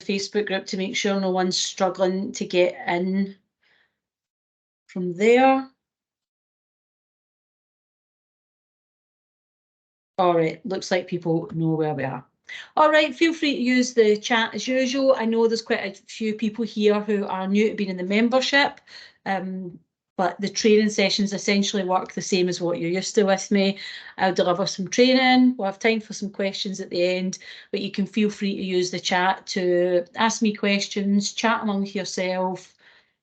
Facebook group to make sure no one's struggling to get in from there. All right, looks like people know where we are. All right, feel free to use the chat as usual. I know there's quite a few people here who are new to being in the membership, but the training sessions essentially work the same as what you're used to with me. I'll deliver some training. We'll have time for some questions at the end, but you can feel free to use the chat to ask me questions, chat amongst yourself,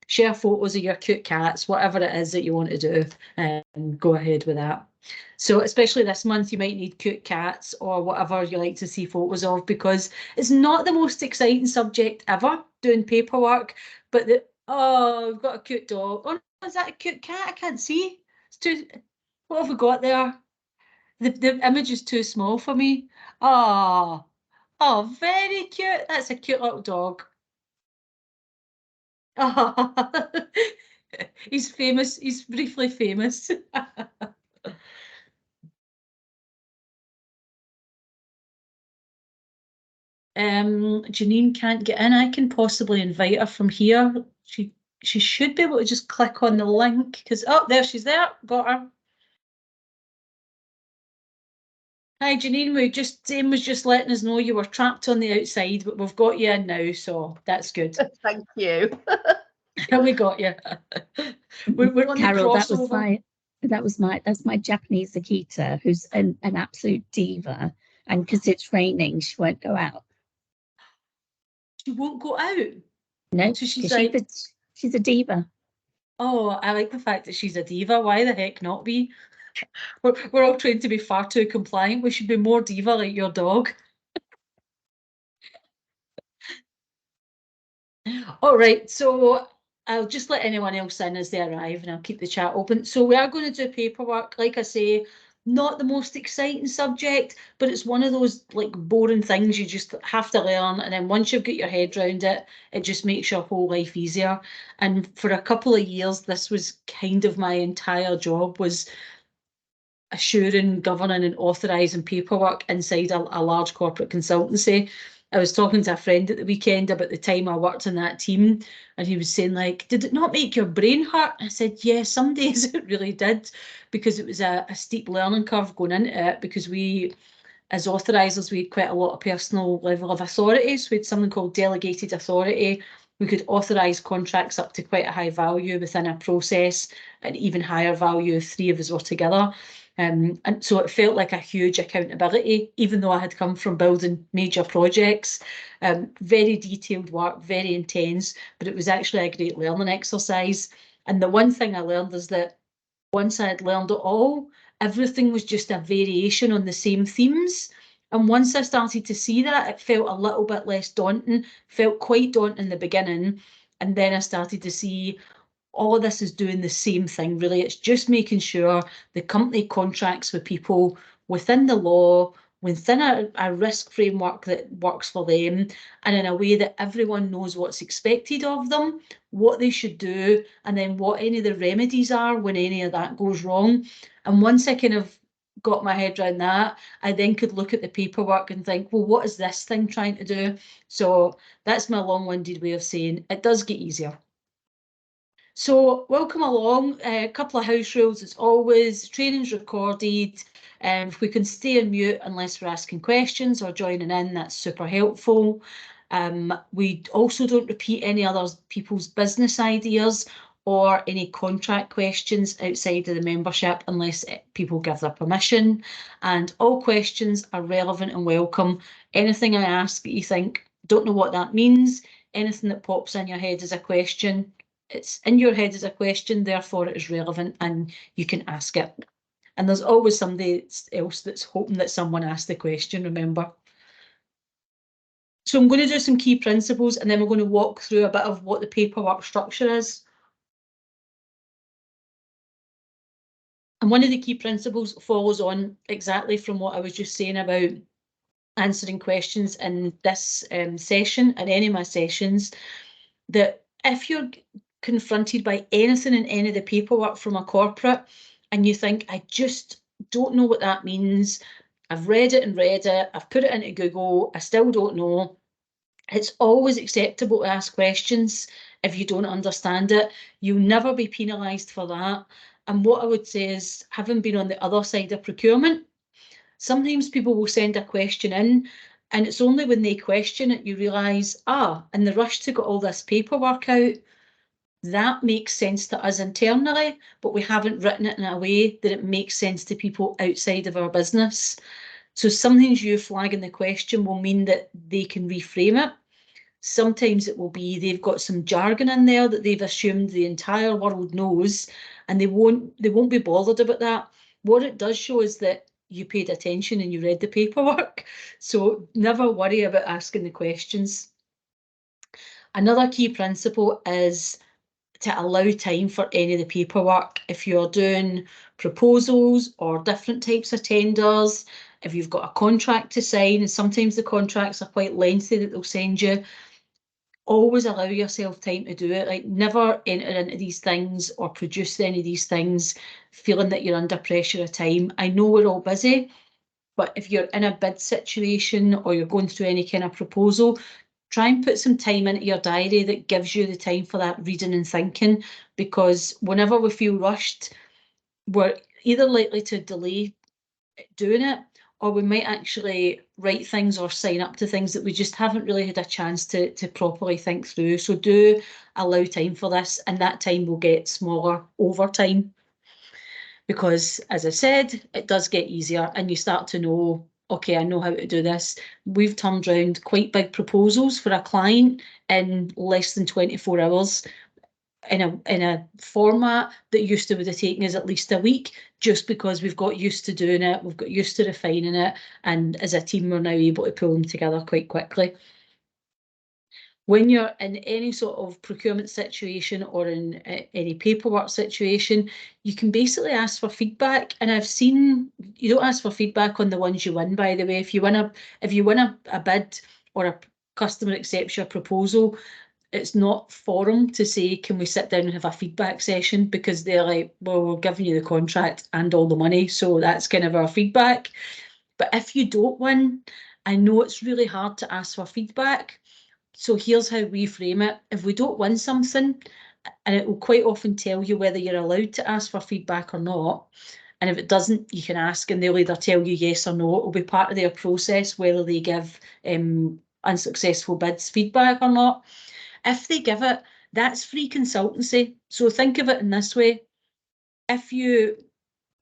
share photos of your cute cats, whatever it is that you want to do, and go ahead with that. So especially this month, you might need cute cats or whatever you like to see photos of, because it's not the most exciting subject ever, doing paperwork, but oh, we've got a cute dog. Oh, is that a cute cat? I can't see. It's too, what have we got there? The image is too small for me. Oh, very cute. That's a cute little dog. Oh, he's famous. He's briefly famous. Janine can't get in. I can possibly invite her from here. She should be able to just click on the link, because there she's there. Got her. Hi Janine, Jane was just letting us know you were trapped on the outside, but we've got you in now, so that's good. Thank you. We got you. We're on Carol, the crossover. That's my Japanese Akita, who's an absolute diva, and because it's raining, she won't go out. She won't go out? No, so she's a diva. Oh, I like the fact that she's a diva. Why the heck not be? We're all trained to be far too compliant. We should be more diva like your dog. All right, so I'll just let anyone else in as they arrive, and I'll keep the chat open. So we are going to do paperwork. Like I say, not the most exciting subject, but it's one of those like boring things you just have to learn. And then once you've got your head around it, it just makes your whole life easier. And for a couple of years, this was kind of my entire job, was assuring, governing and authorising paperwork inside a large corporate consultancy. I was talking to a friend at the weekend about the time I worked in that team, and he was saying, like, did it not make your brain hurt? I said, yeah, some days it really did, because it was a steep learning curve going into it, because we, as authorisers, we had quite a lot of personal level of authority. So we had something called delegated authority. We could authorise contracts up to quite a high value within a process, and even higher value if 3 of us were together. And so it felt like a huge accountability, even though I had come from building major projects. Very detailed work, very intense, but it was actually a great learning exercise. And the one thing I learned is that once I had learned it all, everything was just a variation on the same themes. And once I started to see that, it felt a little bit less daunting, felt quite daunting in the beginning. And then I started to see all of this is doing the same thing, really. It's just making sure the company contracts with people within the law, within a risk framework that works for them, and in a way that everyone knows what's expected of them, what they should do, and then what any of the remedies are when any of that goes wrong. And once I kind of got my head around that, I then could look at the paperwork and think, well, what is this thing trying to do? So that's my long-winded way of saying it does get easier. So welcome along. A couple of house rules as always. Training's recorded. If we can stay on mute unless we're asking questions or joining in, that's super helpful. We also don't repeat any other people's business ideas or any contract questions outside of the membership unless people give their permission. And all questions are relevant and welcome. Anything I ask that you think, don't know what that means, anything that pops in your head as a question, it's in your head as a question, therefore it is relevant and you can ask it. And there's always somebody else that's hoping that someone asks the question, remember. So I'm going to do some key principles, and then we're going to walk through a bit of what the paperwork structure is. And one of the key principles follows on exactly from what I was just saying about answering questions in this session and any of my sessions, that if you're confronted by anything in any of the paperwork from a corporate and you think, I just don't know what that means, I've read it, I've put it into Google, I still don't know, It's always acceptable to ask questions if you don't understand it. You'll never be penalised for that. And what I would say is, having been on the other side of procurement, sometimes people will send a question in, and it's only when they question it you realise, in the rush to get all this paperwork out, that makes sense to us internally, but we haven't written it in a way that it makes sense to people outside of our business. So sometimes you flagging the question will mean that they can reframe it. Sometimes it will be they've got some jargon in there that they've assumed the entire world knows, and they won't be bothered about that. What it does show is that you paid attention and you read the paperwork. So never worry about asking the questions. Another key principle is to allow time for any of the paperwork. If you're doing proposals or different types of tenders, if you've got a contract to sign, and sometimes the contracts are quite lengthy that they'll send you, always allow yourself time to do it. Like, never enter into these things or produce any of these things feeling that you're under pressure of time. I know we're all busy, but if you're in a bid situation or you're going through any kind of proposal, try and put some time into your diary that gives you the time for that reading and thinking, because whenever we feel rushed, we're either likely to delay doing it, or we might actually write things or sign up to things that we just haven't really had a chance to properly think through. So do allow time for this, and that time will get smaller over time. Because, as I said, it does get easier and you start to know, okay, I know how to do this. We've turned around quite big proposals for a client in less than 24 hours in a format that used to would have taken us at least a week, just because we've got used to doing it, we've got used to refining it, and as a team we're now able to pull them together quite quickly. When you're in any sort of procurement situation or in any paperwork situation, you can basically ask for feedback. And I've seen, you don't ask for feedback on the ones you win, by the way. If you win a bid or a customer accepts your proposal, it's not for them to say, can we sit down and have a feedback session? Because they're like, well, we're giving you the contract and all the money, so that's kind of our feedback. But if you don't win, I know it's really hard to ask for feedback. So here's how we frame it. If we don't win something, and it will quite often tell you whether you're allowed to ask for feedback or not. And if it doesn't, you can ask and they'll either tell you yes or no. It will be part of their process whether they give unsuccessful bids feedback or not. If they give it, that's free consultancy. So think of it in this way. If you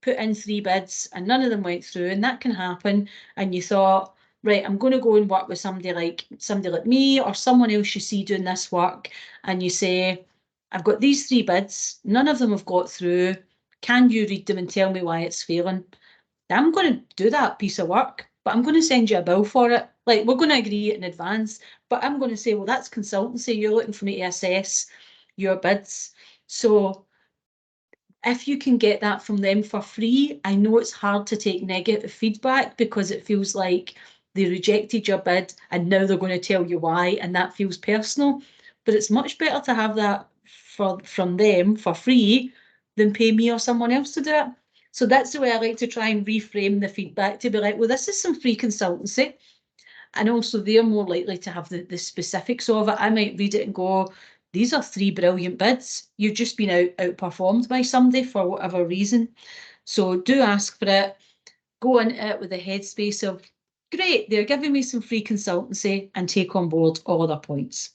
put in 3 bids and none of them went through, and that can happen, and you thought, right, I'm going to go and work with somebody like me or someone else you see doing this work, and you say, I've got these 3 bids, none of them have got through, can you read them and tell me why it's failing? I'm going to do that piece of work, but I'm going to send you a bill for it. Like, we're going to agree it in advance, but I'm going to say, well, that's consultancy. You're looking for me to assess your bids. So if you can get that from them for free, I know it's hard to take negative feedback because it feels like they rejected your bid and now they're going to tell you why, and that feels personal. But it's much better to have that from them for free than pay me or someone else to do it. So that's the way I like to try and reframe the feedback, to be like, well, this is some free consultancy. And also they're more likely to have the specifics of it. I might read it and go, these are 3 brilliant bids. You've just been outperformed by somebody for whatever reason. So do ask for it. Go into it with the headspace of, great, they're giving me some free consultancy, and take on board all other points.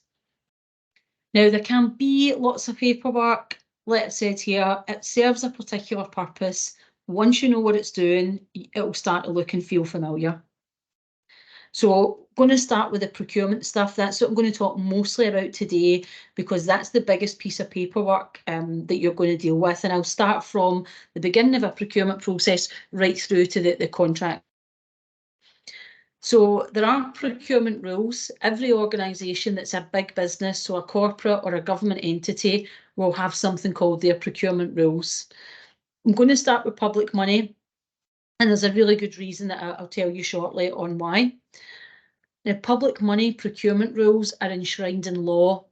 Now, there can be lots of paperwork. Like I said here, it serves a particular purpose. Once you know what it's doing, it will start to look and feel familiar. So I'm going to start with the procurement stuff. That's what I'm going to talk mostly about today, because that's the biggest piece of paperwork that you're going to deal with. And I'll start from the beginning of a procurement process right through to the contract. So there are procurement rules. Every organisation that's a big business, so a corporate or a government entity, will have something called their procurement rules. I'm going to start with public money, and there's a really good reason that I'll tell you shortly on why. Now, public money procurement rules are enshrined in law.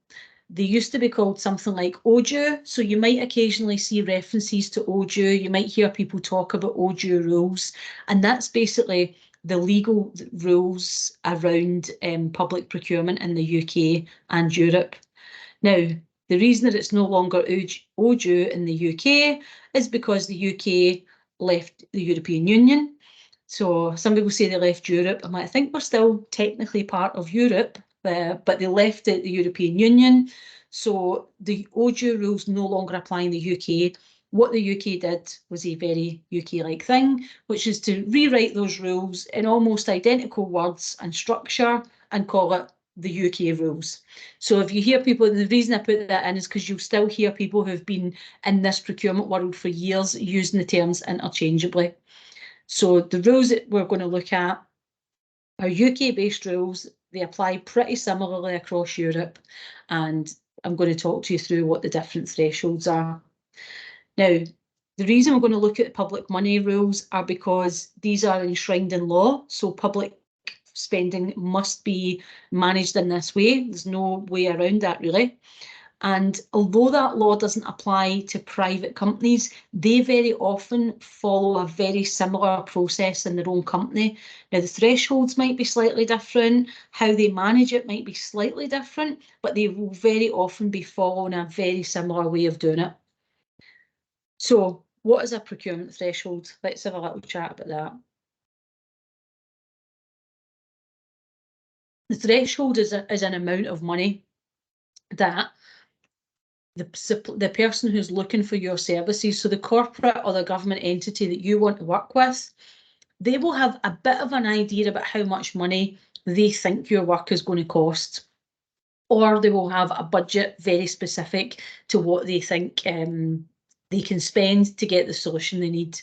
They used to be called something like OJEU, so you might occasionally see references to OJEU. You might hear people talk about OJEU rules, and that's basically the legal rules around public procurement in the UK and Europe. Now, the reason that it's no longer OJEU in the UK is because the UK left the European Union. So some people say they left Europe. I think we're still technically part of Europe, but they left the European Union. So the OJEU rules no longer apply in the UK. What the UK did was a very UK-like thing, which is to rewrite those rules in almost identical words and structure and call it the UK rules. So if you hear people, and the reason I put that in is because you'll still hear people who've been in this procurement world for years using the terms interchangeably. So the rules that we're going to look at are UK-based rules. They apply pretty similarly across Europe, and I'm going to talk to you through what the different thresholds are. Now, the reason we're going to look at public money rules are because these are enshrined in law, so public spending must be managed in this way. There's no way around that, really. And although that law doesn't apply to private companies, they very often follow a very similar process in their own company. Now, the thresholds might be slightly different, how they manage it might be slightly different, but they will very often be following a very similar way of doing it. So, what is a procurement threshold? Let's have a little chat about that. The threshold is an amount of money that the person who's looking for your services, so the corporate or the government entity that you want to work with, they will have a bit of an idea about how much money they think your work is going to cost. Or they will have a budget very specific to what they think they can spend to get the solution they need.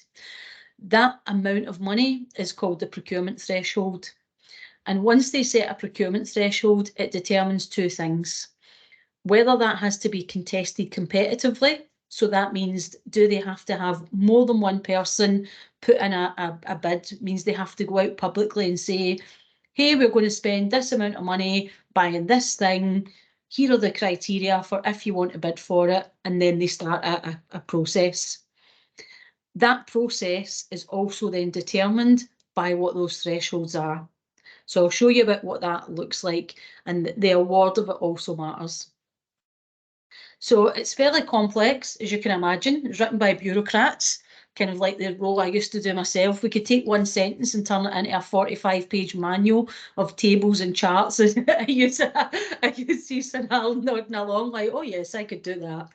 That amount of money is called the procurement threshold. And once they set a procurement threshold, it determines two things. Whether that has to be contested competitively, so that means do they have to have more than one person put in a bid, means they have to go out publicly and say, hey, we're going to spend this amount of money buying this thing, here are the criteria for if you want to bid for it, and then they start a process. That process is also then determined by what those thresholds are. So I'll show you about what that looks like, and the award of it also matters. So it's fairly complex, as you can imagine. It's written by bureaucrats, kind of like the role I used to do myself. We could take one sentence and turn it into a 45-page manual of tables and charts. I could see Sanal nodding along like, oh yes, I could do that.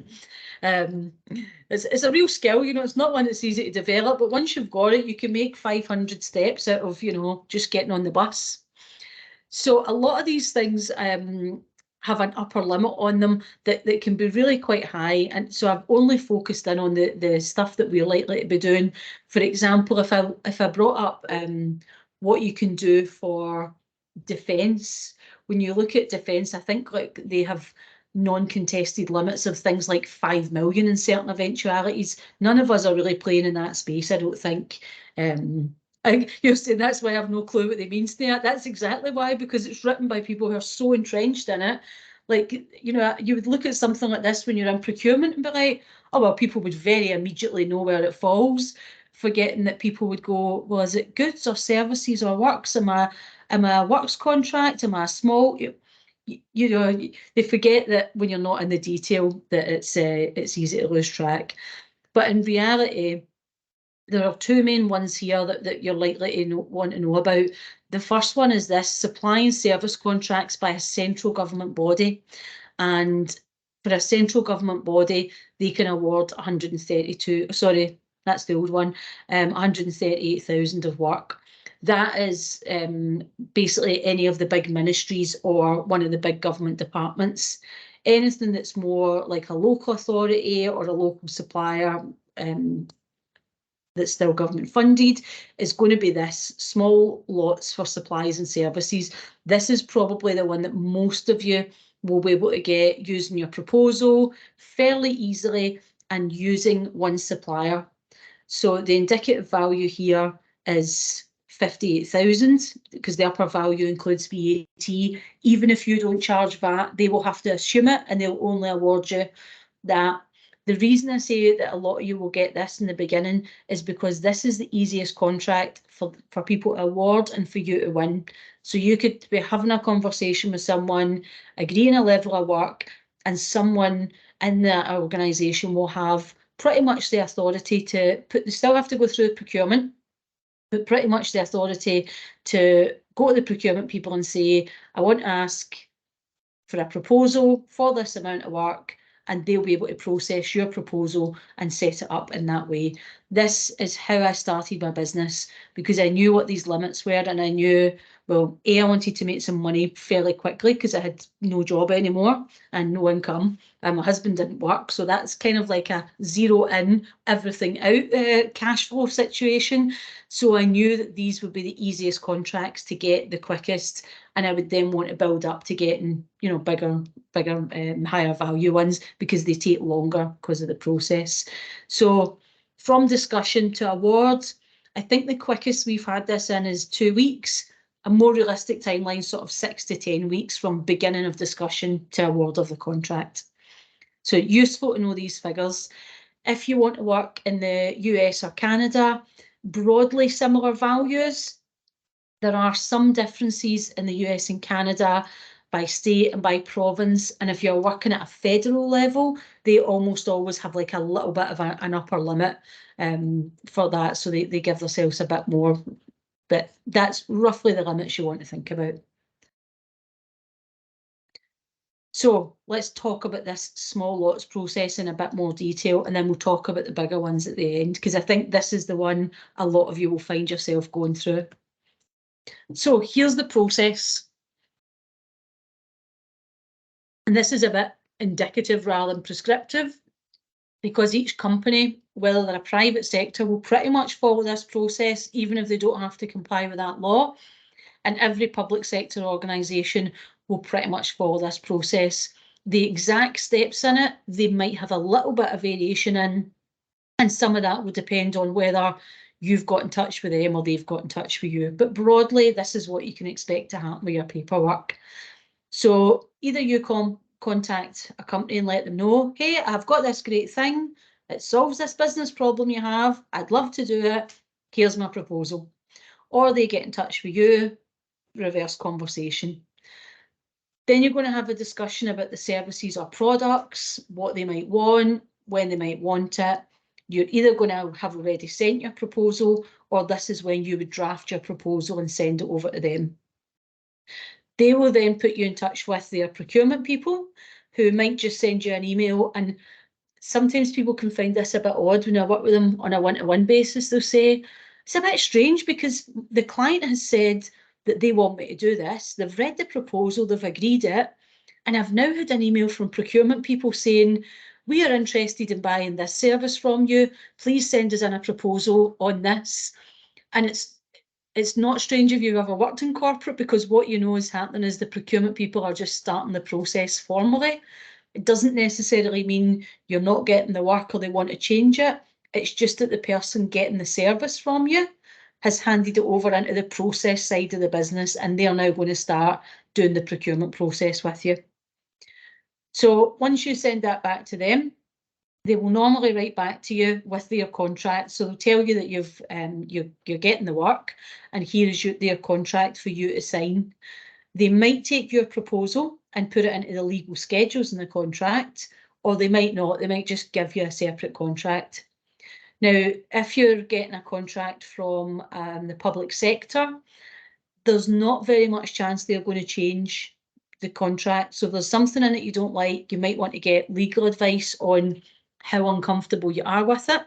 It's a real skill, you know, it's not one that's easy to develop, but once you've got it, you can make 500 steps out of, you know, just getting on the bus. So a lot of these things have an upper limit on them that can be really quite high. And so I've only focused in on the stuff that we're likely to be doing. For example, if I brought up what you can do for defence, when you look at defence, I think like they have non-contested limits of things like 5 million in certain eventualities. None of us are really playing in that space, I don't think. You're saying that's why I have no clue what they mean to that. That's exactly why, because it's written by people who are so entrenched in it. Like, you know, you would look at something like this when you're in procurement and be like, oh, well, people would very immediately know where it falls, forgetting that people would go, well, is it goods or services or works? Am I a works contract? Am I a small? You know, they forget that when you're not in the detail that it's easy to lose track. But in reality, there are two main ones here that you're likely to want to know about. The first one is this: supplying service contracts by a central government body. And for a central government body, they can award 138,000 of work. That is basically any of the big ministries or one of the big government departments. Anything that's more like a local authority or a local supplier that's still government funded is going to be this: small lots for supplies and services. This is probably the one that most of you will be able to get using your proposal fairly easily and using one supplier. So the indicative value here is 58,000 because the upper value includes VAT. Even if you don't charge VAT, they will have to assume it and they'll only award you that. The reason I say that a lot of you will get this in the beginning is because this is the easiest contract for people to award and for you to win. So you could be having a conversation with someone, agreeing a level of work, and someone in that organisation will have pretty much the authority to put, they still have to go through procurement, but pretty much the authority to go to the procurement people and say, I want to ask for a proposal for this amount of work, and they'll be able to process your proposal and set it up in that way. This is how I started my business, because I knew what these limits were, and I knew, well, I wanted to make some money fairly quickly because I had no job anymore and no income, and my husband didn't work, so that's kind of like a zero in, everything out cash flow situation. So I knew that these would be the easiest contracts to get the quickest, and I would then want to build up to getting, you know, bigger, higher value ones, because they take longer because of the process. So from discussion to awards, I think the quickest we've had this in is 2 weeks. A more realistic timeline, sort of 6 to 10 weeks from beginning of discussion to award of the contract. So useful to know these figures. If you want to work in the US or Canada, broadly similar values. There are some differences in the US and Canada by state and by province. And if you're working at a federal level, they almost always have like a little bit of an upper limit for that. So they give themselves a bit more, but that's roughly the limits you want to think about. So let's talk about this small lots process in a bit more detail, and then we'll talk about the bigger ones at the end, because I think this is the one a lot of you will find yourself going through. So here's the process. And this is a bit indicative rather than prescriptive, because each company, whether they're a private sector, will pretty much follow this process, even if they don't have to comply with that law. And every public sector organisation will pretty much follow this process. The exact steps in it, they might have a little bit of variation in, and some of that will depend on whether you've got in touch with them or they've got in touch with you. But broadly, this is what you can expect to happen with your paperwork. So either you contact a company and let them know, hey, I've got this great thing, it solves this business problem you have, I'd love to do it, here's my proposal. Or they get in touch with you, reverse conversation. Then you're going to have a discussion about the services or products, what they might want, when they might want it. You're either going to have already sent your proposal, or this is when you would draft your proposal and send it over to them. They will then put you in touch with their procurement people, who might just send you an email. And sometimes people can find this a bit odd when I work with them on a one-to-one basis. They'll say, it's a bit strange because the client has said that they want me to do this. They've read the proposal, they've agreed it. And I've now had an email from procurement people saying, we are interested in buying this service from you. Please send us in a proposal on this. And it's not strange if you've ever worked in corporate, because what you know is happening is the procurement people are just starting the process formally. It doesn't necessarily mean you're not getting the work or they want to change it. It's just that the person getting the service from you has handed it over into the process side of the business, and they're now going to start doing the procurement process with you. So once you send that back to them, they will normally write back to you with their contract. So they'll tell you that you're getting the work, and here is their contract for you to sign. They might take your proposal and put it into the legal schedules in the contract, or they might not. They might just give you a separate contract. Now, if you're getting a contract from the public sector, there's not very much chance they're going to change the contract. So if there's something in it you don't like, you might want to get legal advice on how uncomfortable you are with it,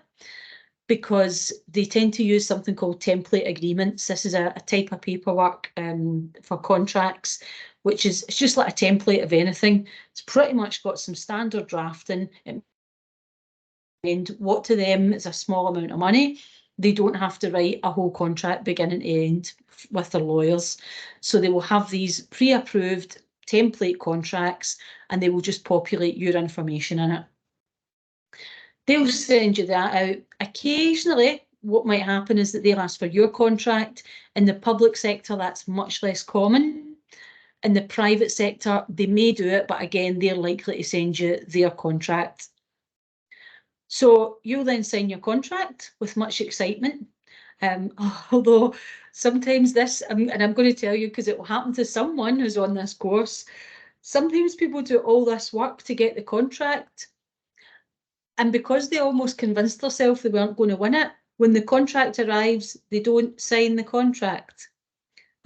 because they tend to use something called template agreements. This is a type of paperwork for contracts, which is, it's just like a template of anything. It's pretty much got some standard drafting, and what to them is a small amount of money. They don't have to write a whole contract beginning to end with their lawyers. So they will have these pre-approved template contracts, and they will just populate your information in it. They'll send you that out. Occasionally, what might happen is that they'll ask for your contract. In the public sector, that's much less common. In the private sector, they may do it, but again, they're likely to send you their contract. So you'll then sign your contract with much excitement. Although sometimes this, and I'm going to tell you because it will happen to someone who's on this course, sometimes people do all this work to get the contract. And because they almost convinced themselves they weren't going to win it, when the contract arrives, they don't sign the contract.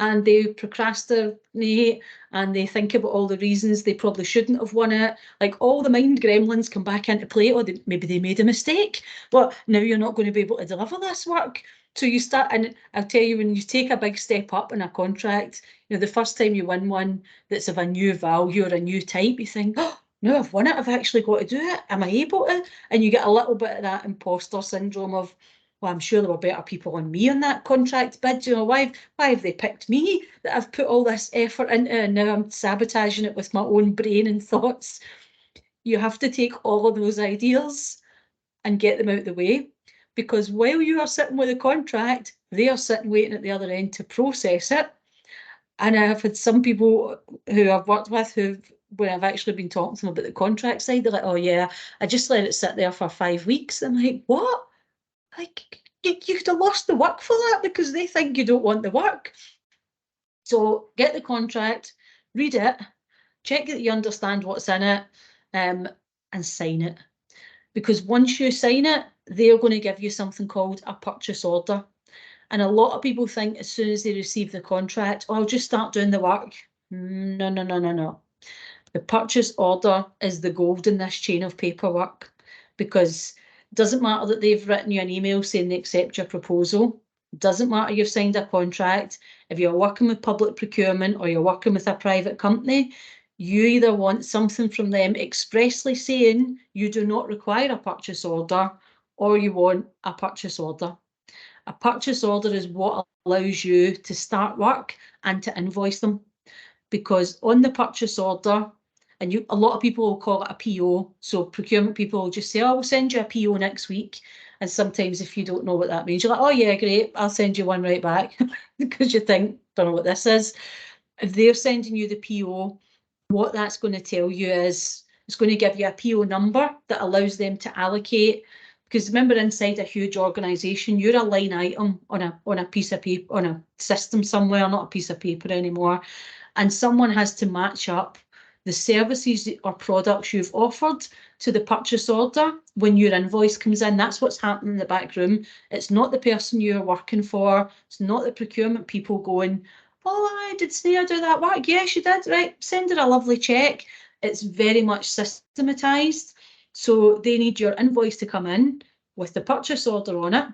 And they procrastinate and they think about all the reasons they probably shouldn't have won it. Like all the mind gremlins come back into play, or maybe they made a mistake. Well, now you're not going to be able to deliver this work. So you start, and I'll tell you, when you take a big step up in a contract, the first time you win one that's of a new value or a new type, you think, oh, no, I've won it. I've actually got to do it. Am I able to? And you get a little bit of that imposter syndrome of, well, I'm sure there were better people than me on that contract bid. Why have they picked me that I've put all this effort into, and now I'm sabotaging it with my own brain and thoughts? You have to take all of those ideas and get them out of the way, because while you are sitting with a contract, they are sitting waiting at the other end to process it. And I have had some people who I've worked with when I've actually been talking to them about the contract side, they're like, oh yeah, I just let it sit there for 5 weeks. I'm like, what? Like, you could have lost the work for that because they think you don't want the work. So get the contract, read it, check that you understand what's in it, and sign it. Because once you sign it, they're going to give you something called a purchase order. And a lot of people think as soon as they receive the contract, oh, I'll just start doing the work. No, no, no, no, no. The purchase order is the gold in this chain of paperwork, because it doesn't matter that they've written you an email saying they accept your proposal. It doesn't matter you've signed a contract. If you're working with public procurement or you're working with a private company, you either want something from them expressly saying you do not require a purchase order, or you want a purchase order. A purchase order is what allows you to start work and to invoice them, because on the purchase order, and a lot of people will call it a PO. So procurement people will just say, oh, we'll send you a PO next week. And sometimes if you don't know what that means, you're like, oh yeah, great, I'll send you one right back, because you think, don't know what this is. If they're sending you the PO, what that's going to tell you is it's going to give you a PO number that allows them to allocate. Because remember, inside a huge organisation, you're a line item on a piece of paper, on a system somewhere, not a piece of paper anymore. And someone has to match up the services or products you've offered to the purchase order when your invoice comes in. That's what's happening in the back room. It's not the person you're working for. It's not the procurement people going, oh, I did say I do that work. Yes, you did. Right, send her a lovely check. It's very much systematized. So they need your invoice to come in with the purchase order on it,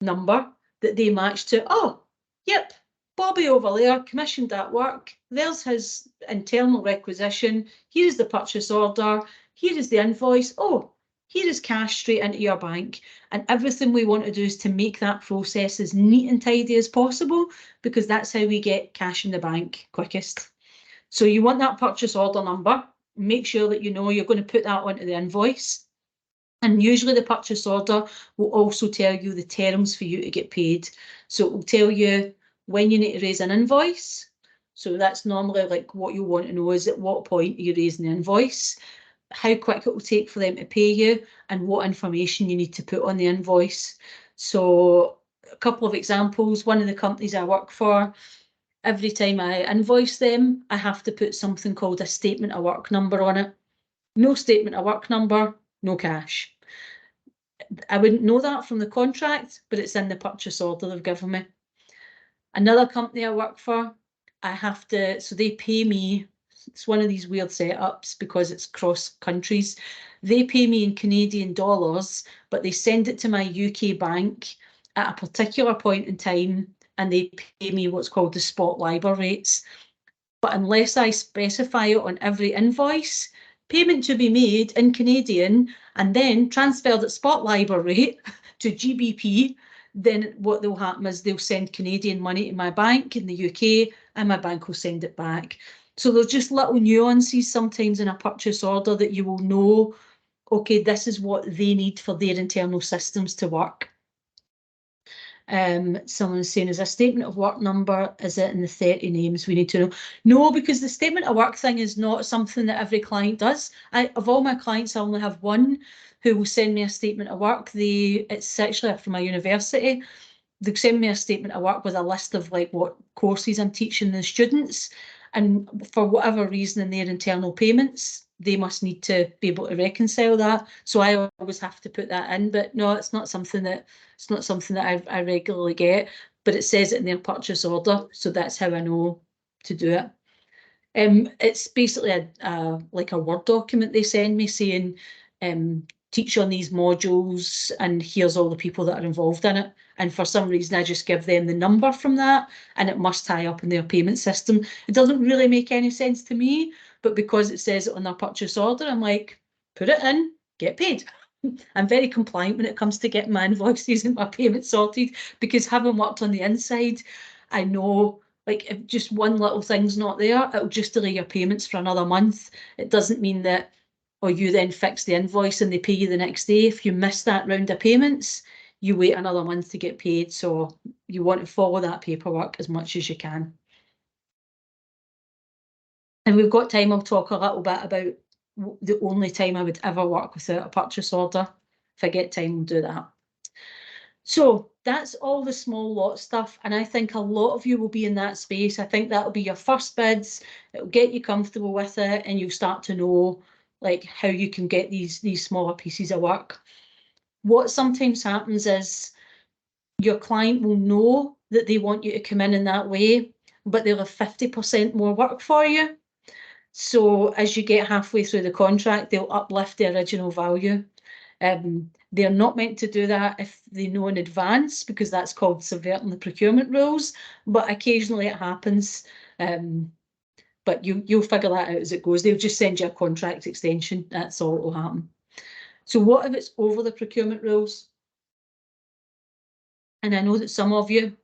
number that they match to. Oh, yep, Bobby over there commissioned that work. There's his internal requisition. Here's the purchase order. Here is the invoice. Oh, here is cash straight into your bank. And everything we want to do is to make that process as neat and tidy as possible, because that's how we get cash in the bank quickest. So you want that purchase order number. Make sure that you know you're going to put that onto the invoice. And usually the purchase order will also tell you the terms for you to get paid. So it will tell you when you need to raise an invoice. So that's normally like what you want to know is at what point are you raising the invoice, how quick it will take for them to pay you, and what information you need to put on the invoice. So a couple of examples. One of the companies I work for, every time I invoice them, I have to put something called a statement of work number on it. No statement of work number, no cash. I wouldn't know that from the contract, but it's in the purchase order they've given me. Another company I work for, I have to, so they pay me, it's one of these weird setups because it's cross countries. They pay me in Canadian dollars, but they send it to my UK bank at a particular point in time, and they pay me what's called the spot LIBOR rates. But unless I specify it on every invoice, payment to be made in Canadian and then transferred at spot LIBOR rate to GBP, then what will happen is they'll send Canadian money to my bank in the UK and my bank will send it back. So there's just little nuances sometimes in a purchase order that you will know, okay, this is what they need for their internal systems to work. Someone's saying, is a statement of work number, is it in the 30 names? We need to know. No, because the statement of work thing is not something that every client does. Of all my clients, I only have one who will send me a statement of work. It's actually from a university. They send me a statement of work with a list of like what courses I'm teaching the students, and for whatever reason in their internal payments, they must need to be able to reconcile that. So I always have to put that in. But no, it's not something that I regularly get. But it says it in their purchase order, so that's how I know to do it. It's basically like a Word document they send me saying, teach on these modules and here's all the people that are involved in it. And for some reason, I just give them the number from that and it must tie up in their payment system. It doesn't really make any sense to me, but because it says it on their purchase order, I'm like, put it in, get paid. I'm very compliant when it comes to getting my invoices and my payments sorted, because having worked on the inside, I know like if just one little thing's not there, it'll just delay your payments for another month. It doesn't mean that, or you then fix the invoice and they pay you the next day. If you miss that round of payments, you wait another month to get paid. So you want to follow that paperwork as much as you can. And we've got time, I'll talk a little bit about the only time I would ever work without a purchase order. If I get time, we'll do that. So that's all the small lot stuff. And I think a lot of you will be in that space. I think that'll be your first bids. It'll get you comfortable with it and you'll start to know like how you can get these smaller pieces of work. What sometimes happens is your client will know that they want you to come in that way, but they'll have 50% more work for you. So as you get halfway through the contract, they'll uplift the original value. They're not meant to do that if they know in advance, because that's called subverting the procurement rules, but occasionally it happens. But you'll figure that out as it goes. They'll just send you a contract extension. That's all that will happen. So what if it's over the procurement rules? And I know that some of you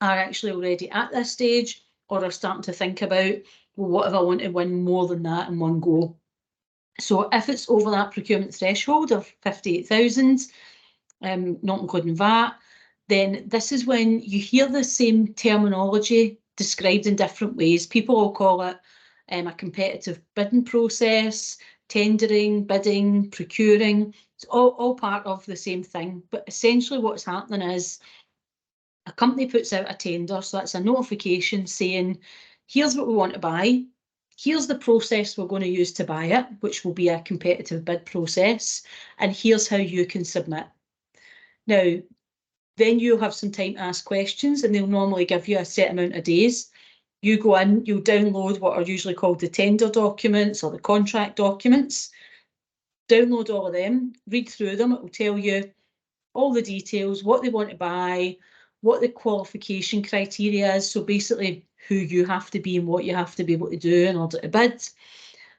are actually already at this stage or are starting to think about, well, what if I want to win more than that in one go? So if it's over that procurement threshold of 58,000, not including VAT, then this is when you hear the same terminology described in different ways. People will call it a competitive bidding process, tendering, bidding, procuring. It's all part of the same thing. But essentially what's happening is a company puts out a tender. So that's a notification saying, here's what we want to buy. Here's the process we're going to use to buy it, which will be a competitive bid process. And here's how you can submit. Now, then you'll have some time to ask questions and they'll normally give you a set amount of days. You go in, you'll download what are usually called the tender documents or the contract documents. Download all of them, read through them. It will tell you all the details, what they want to buy, what the qualification criteria is. So basically who you have to be and what you have to be able to do in order to bid.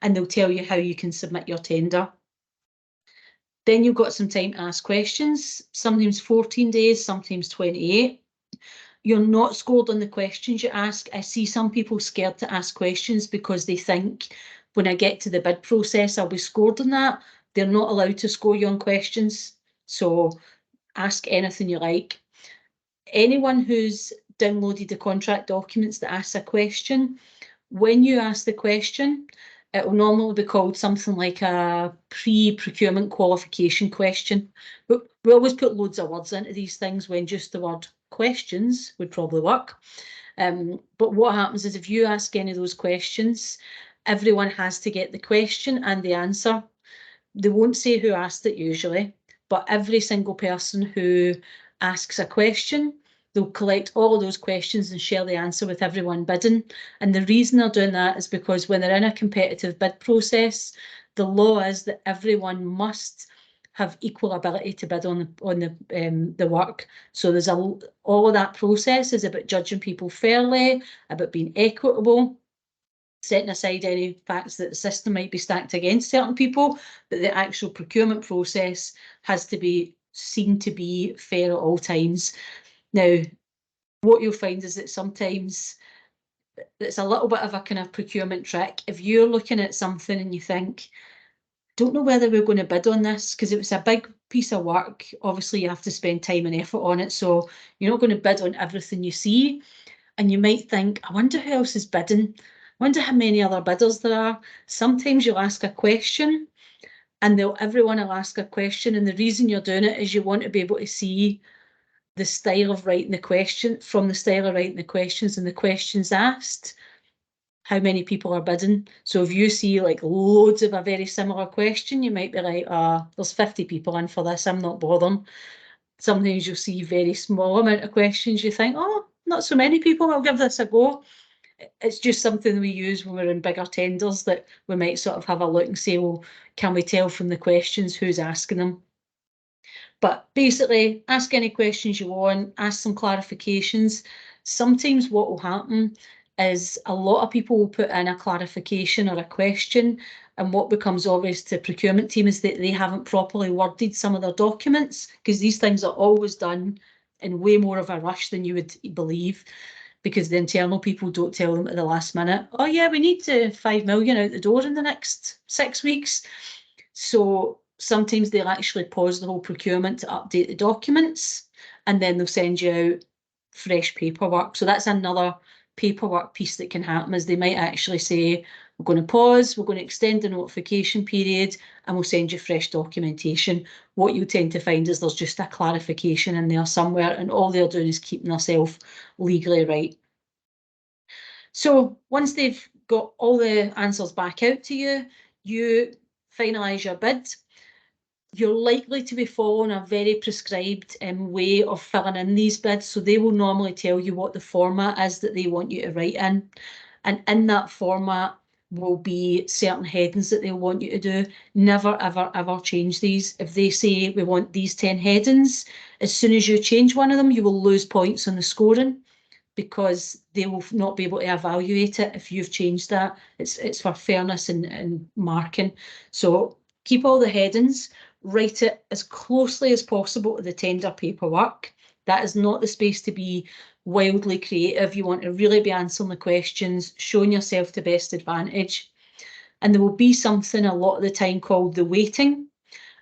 And they'll tell you how you can submit your tender. Then you've got some time to ask questions, sometimes 14 days, sometimes 28. You're not scored on the questions you ask. I see some people scared to ask questions because they think when I get to the bid process, I'll be scored on that. They're not allowed to score you on questions. So ask anything you like. Anyone who's downloaded the contract documents that asks a question, when you ask the question, it will normally be called something like a pre-procurement qualification question. But we always put loads of words into these things when just the word questions would probably work. But what happens is if you ask any of those questions, everyone has to get the question and the answer. They won't say who asked it usually, but every single person who asks a question, they'll collect all of those questions and share the answer with everyone bidding. And the reason they're doing that is because when they're in a competitive bid process, the law is that everyone must have equal ability to bid on the work. So there's all of that process is about judging people fairly, about being equitable, setting aside any facts that the system might be stacked against certain people, but the actual procurement process has to be seen to be fair at all times. Now, what you'll find is that sometimes it's a little bit of a kind of procurement trick. If you're looking at something and you think, don't know whether we're going to bid on this, because it was a big piece of work, obviously you have to spend time and effort on it, so you're not going to bid on everything you see, and you might think, I wonder who else is bidding, I wonder how many other bidders there are. Sometimes you'll ask a question and everyone will ask a question, and the reason you're doing it is you want to be able to see the style of writing the question, from the style of writing the questions and the questions asked, how many people are bidding. So if you see like loads of a very similar question, you might be like, there's 50 people in for this, I'm not bothering. Sometimes you'll see very small amount of questions, you think, oh, not so many people, I'll give this a go. It's just something we use when we're in bigger tenders, that we might sort of have a look and say, well, can we tell from the questions who's asking them? But basically, ask any questions you want, ask some clarifications. Sometimes what will happen is a lot of people will put in a clarification or a question, and what becomes obvious to the procurement team is that they haven't properly worded some of their documents, because these things are always done in way more of a rush than you would believe, because the internal people don't tell them at the last minute, oh yeah, we need 5 million out the door in the next 6 weeks. So sometimes they'll actually pause the whole procurement to update the documents, and then they'll send you out fresh paperwork. So that's another paperwork piece that can happen, is they might actually say, we're going to pause, we're going to extend the notification period, and we'll send you fresh documentation. What you tend to find is there's just a clarification in there somewhere, and all they're doing is keeping themselves legally right. So once they've got all the answers back out to you, you finalise your bid. You're likely to be following a very prescribed way of filling in these bids. So they will normally tell you what the format is that they want you to write in. And in that format will be certain headings that they'll want you to do. Never, ever, ever change these. If they say we want these 10 headings, as soon as you change one of them, you will lose points on the scoring, because they will not be able to evaluate it if you've changed that. It's for fairness and marking. So keep all the headings, write it as closely as possible to the tender paperwork. That is not the space to be wildly creative. You want to really be answering the questions, showing yourself to best advantage. And there will be something a lot of the time called the weighting.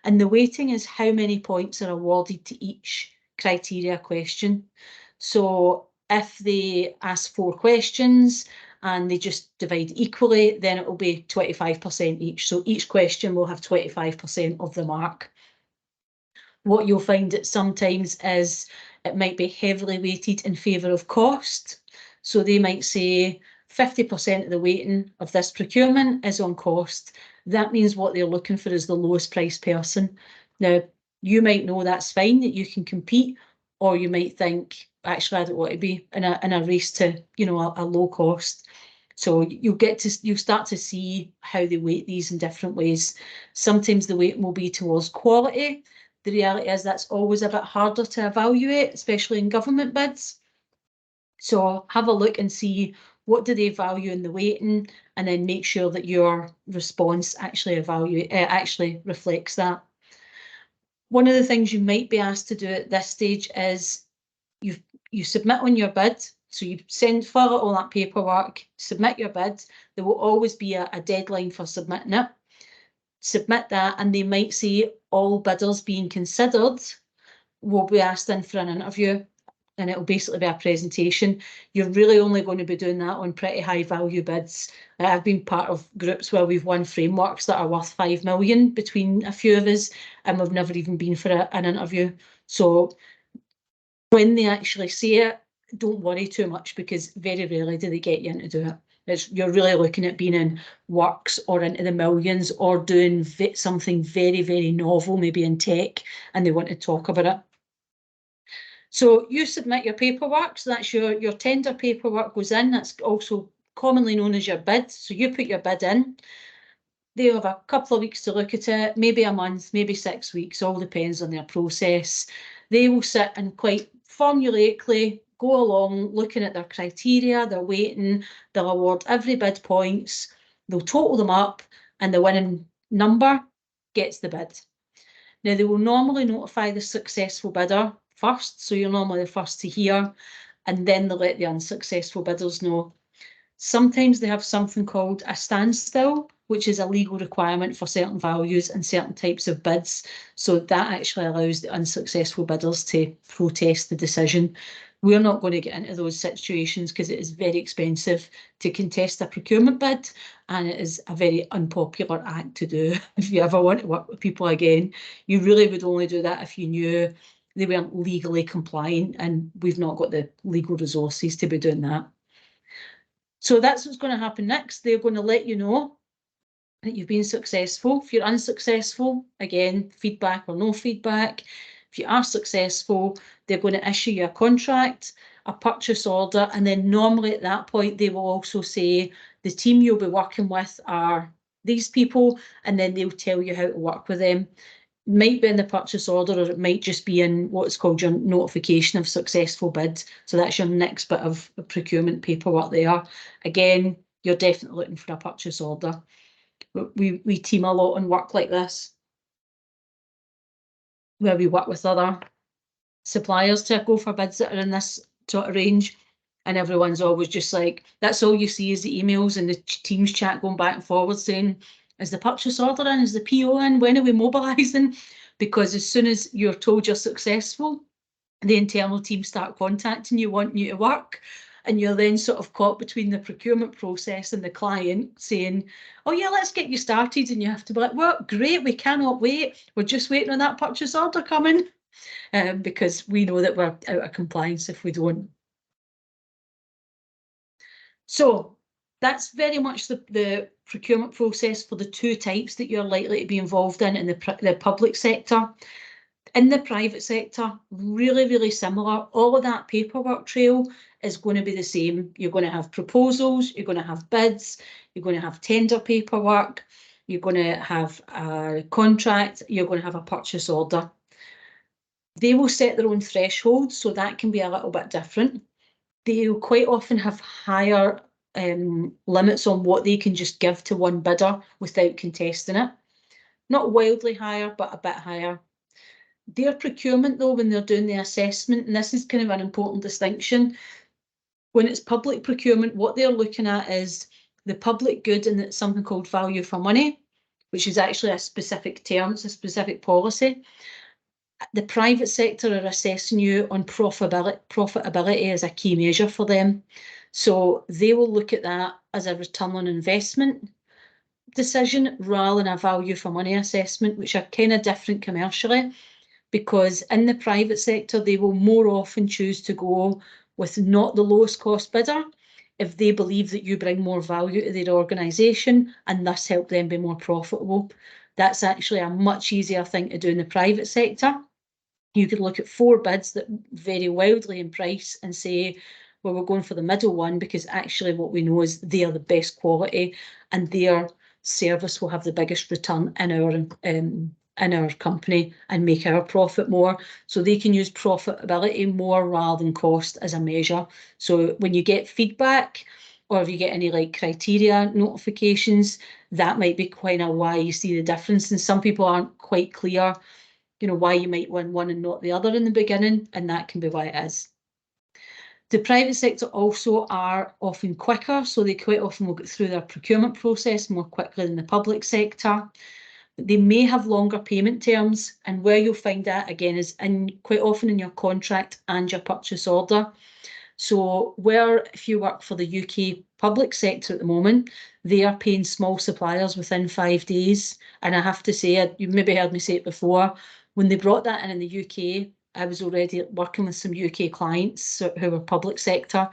And the weighting is how many points are awarded to each criteria question. So if they ask 4 questions and they just divide equally, then it will be 25% each. So each question will have 25% of the mark. What you'll find it sometimes is it might be heavily weighted in favour of cost. So they might say 50% of the weighting of this procurement is on cost. That means what they're looking for is the lowest price person. Now, you might know that's fine, that you can compete, or you might think, actually, I don't want to be in a race to, a low cost. So you'll start to see how they weight these in different ways. Sometimes the weight will be towards quality. The reality is that's always a bit harder to evaluate, especially in government bids. So have a look and see what do they value in the weighting, and then make sure that your response actually reflects that. One of the things you might be asked to do at this stage is you submit on your bid. So you fill out all that paperwork, submit your bid. There will always be a deadline for submitting it. Submit that, and they might say all bidders being considered will be asked in for an interview, and it'll basically be a presentation. You're really only going to be doing that on pretty high value bids. I've been part of groups where we've won frameworks that are worth 5 million between a few of us, and we've never even been for an interview. So when they actually say it, don't worry too much, because very rarely do they get you in to do it. You're really looking at being in works or into the millions, or doing something very, very novel, maybe in tech, and they want to talk about it. So you submit your paperwork. So that's your tender paperwork goes in. That's also commonly known as your bid. So you put your bid in. They'll have a couple of weeks to look at it, maybe a month, maybe 6 weeks, all depends on their process. They will sit and quite formulaically go along, looking at their criteria, their weighting. They'll award every bid points. They'll total them up, and the winning number gets the bid. Now, they will normally notify the successful bidder first, so you're normally the first to hear, and then they'll let the unsuccessful bidders know. Sometimes they have something called a standstill, which is a legal requirement for certain values and certain types of bids. So that actually allows the unsuccessful bidders to protest the decision. We're not going to get into those situations because it is very expensive to contest a procurement bid, and it is a very unpopular act to do. If you ever want to work with people again, you really would only do that if you knew they weren't legally compliant, and we've not got the legal resources to be doing that. So that's what's going to happen next. They're going to let you know that you've been successful. If you're unsuccessful, again, feedback or no feedback. If you are successful, they're going to issue you a contract, a purchase order, and then normally at that point, they will also say the team you'll be working with are these people, and then they'll tell you how to work with them. It might be in the purchase order, or it might just be in what's called your notification of successful bid. So that's your next bit of procurement paperwork there. Again, you're definitely looking for a purchase order. We team a lot on work like this, where we work with other suppliers to go for bids that are in this sort of range, and everyone's always just like, that's all you see is the emails and the Teams chat going back and forward saying, is the purchase order in, is the PO in, when are we mobilising? Because as soon as you're told you're successful, the internal team start contacting you, wanting you to work, and you're then sort of caught between the procurement process and the client saying, oh yeah, let's get you started, and you have to be like, well, great, we cannot wait, we're just waiting on that purchase order coming, because we know that we're out of compliance if we don't. So that's very much the procurement process for the two types that you're likely to be involved in the public sector. In the private sector, really, really similar. All of that paperwork trail is going to be the same. You're going to have proposals, you're going to have bids, you're going to have tender paperwork, you're going to have a contract, you're going to have a purchase order. They will set their own thresholds, so that can be a little bit different. They will quite often have higher limits on what they can just give to one bidder without contesting it. Not wildly higher, but a bit higher. Their procurement, though, when they're doing the assessment, and this is kind of an important distinction, when it's public procurement, what they're looking at is the public good, and it's something called value for money, which is actually a specific term, it's a specific policy. The private sector are assessing you on profitability as a key measure for them. So they will look at that as a return on investment decision rather than a value for money assessment, which are kind of different commercially, because in the private sector, they will more often choose to go with not the lowest cost bidder if they believe that you bring more value to their organisation and thus help them be more profitable. That's actually a much easier thing to do in the private sector. You could look at 4 bids that vary wildly in price and say, well, we're going for the middle one because actually what we know is they are the best quality and their service will have the biggest return in our company and make our profit more. So they can use profitability more rather than cost as a measure. So when you get feedback, or if you get any like criteria notifications, that might be kind of why you see the difference. And some people aren't quite clear, you know, why you might win one and not the other in the beginning, and that can be why it is. The private sector also are often quicker, so they quite often will get through their procurement process more quickly than the public sector. They may have longer payment terms, and where you'll find that again is quite often in your contract and your purchase order. So where if you work for the UK public sector at the moment, they are paying small suppliers within 5 days. And I have to say, you've maybe heard me say it before, when they brought that in the UK, I was already working with some UK clients who were public sector.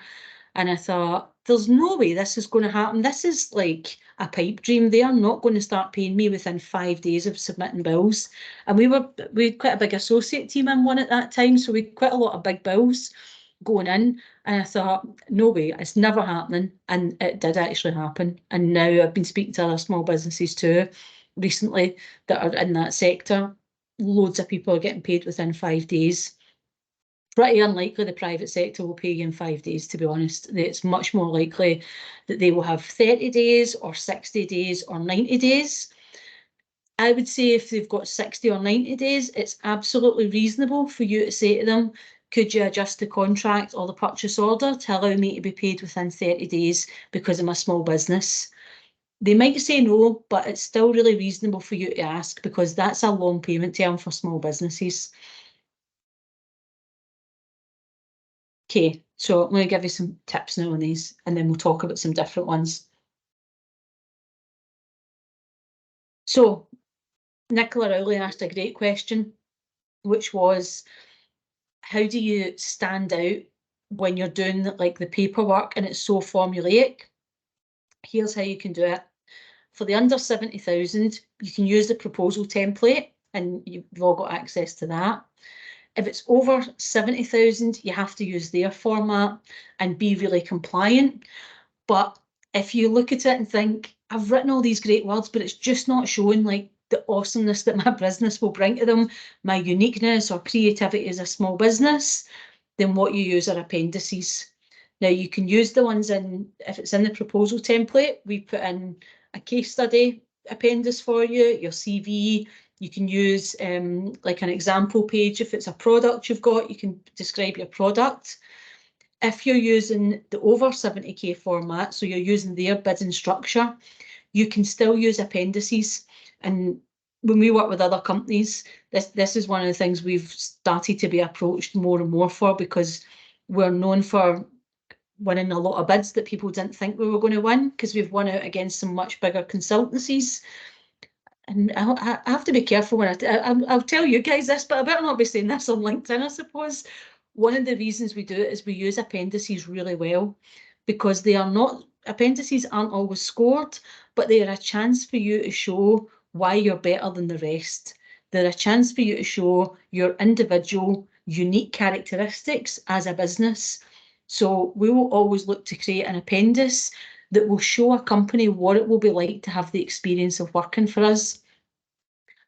And I thought, there's no way this is going to happen. This is like a pipe dream. They are not going to start paying me within 5 days of submitting bills. And we had quite a big associate team in one at that time. So we had quite a lot of big bills going in. And I thought, no way, it's never happening. And it did actually happen. And now I've been speaking to other small businesses too recently that are in that sector. Loads of people are getting paid within 5 days. Pretty unlikely the private sector will pay you in 5 days, to be honest. It's much more likely that they will have 30 days or 60 days or 90 days. I would say if they've got 60 or 90 days, it's absolutely reasonable for you to say to them, could you adjust the contract or the purchase order to allow me to be paid within 30 days because I'm a small business? They might say no, but it's still really reasonable for you to ask because that's a long payment term for small businesses. Okay, so I'm going to give you some tips now on these, and then we'll talk about some different ones. So Nicola Rowley asked a great question, which was, how do you stand out when you're doing the paperwork and it's so formulaic? Here's how you can do it. For the under 70,000, you can use the proposal template, and you've all got access to that. If it's over 70,000, you have to use their format and be really compliant. But if you look at it and think, I've written all these great words, but it's just not showing like the awesomeness that my business will bring to them, my uniqueness or creativity as a small business, then what you use are appendices. Now you can use the ones if it's in the proposal template, we put in a case study appendix for you, your CV. You can use like an example page. If it's a product you've got, you can describe your product. If you're using the over 70k format, so you're using their bidding structure, you can still use appendices. And when we work with other companies, this is one of the things we've started to be approached more and more for, because we're known for winning a lot of bids that people didn't think we were going to win, because we've won out against some much bigger consultancies. And I have to be careful when I'll tell you guys this, but I better not be saying this on LinkedIn, I suppose. One of the reasons we do it is we use appendices really well, because appendices aren't always scored, but they're a chance for you to show why you're better than the rest. They're a chance for you to show your individual, unique characteristics as a business. So we will always look to create an appendix that will show a company what it will be like to have the experience of working for us.